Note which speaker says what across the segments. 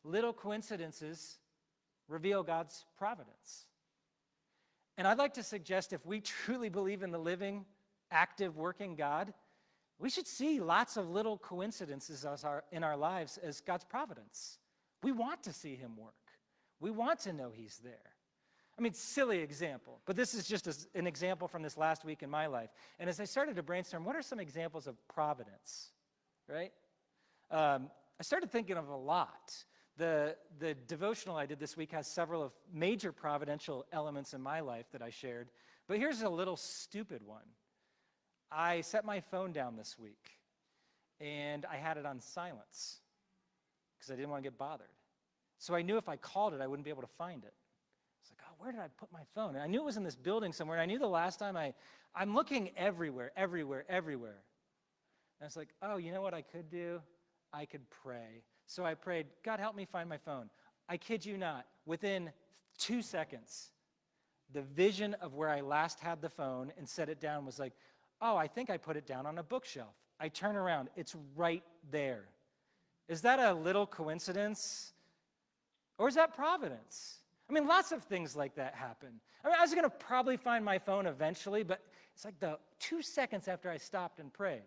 Speaker 1: Little coincidences reveal God's providence. And I'd like to suggest if we truly believe in the living, active, working God, we should see lots of little coincidences in our lives as God's providence. We want to see him work. We want to know he's there. I mean, silly example, but this is just an example from this last week in my life. And as I started to brainstorm, what are some examples of providence, right? I started thinking of a lot. The devotional I did this week has several of major providential elements in my life that I shared, but here's a little stupid one. I set my phone down this week, and I had it on silence because I didn't want to get bothered. So I knew if I called it, I wouldn't be able to find it. It's like, oh, where did I put my phone? And I knew it was in this building somewhere, and I knew the last time I'm looking everywhere. And it's like, oh, you know what I could do? I could pray. So I prayed, God, help me find my phone. I kid you not, within 2 seconds, the vision of where I last had the phone and set it down was like, oh, I think I put it down on a bookshelf. I turn around, it's right there. Is that a little coincidence? Or is that providence? I mean, lots of things like that happen. I mean, I was going to probably find my phone eventually, but it's like the 2 seconds after I stopped and prayed.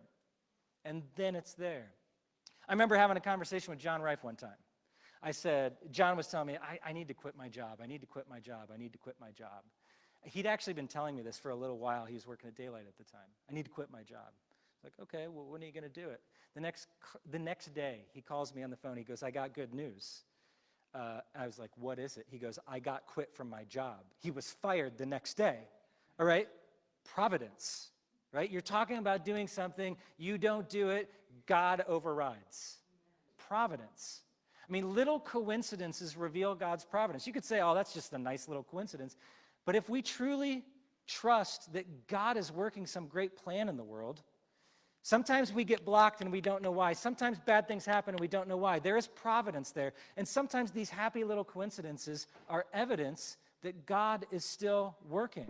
Speaker 1: And then it's there. I remember having a conversation with John Rife one time. I said, John was telling me, I need to quit my job. I need to quit my job. He'd actually been telling me this for a little while. He was working at Daylight at the time. I need to quit my job. I was like, okay, well, when are you going to do it? The next day, he calls me on the phone. He goes, I got good news. I was like, what is it? He goes, I got quit from my job. He was fired the next day. All right? Providence. Right? You're talking about doing something. You don't do it. God overrides. Providence. I mean, little coincidences reveal God's providence. You could say, oh, that's just a nice little coincidence. But if we truly trust that God is working some great plan in the world, sometimes we get blocked and we don't know why. Sometimes bad things happen and we don't know why. There is providence there. And sometimes these happy little coincidences are evidence that God is still working.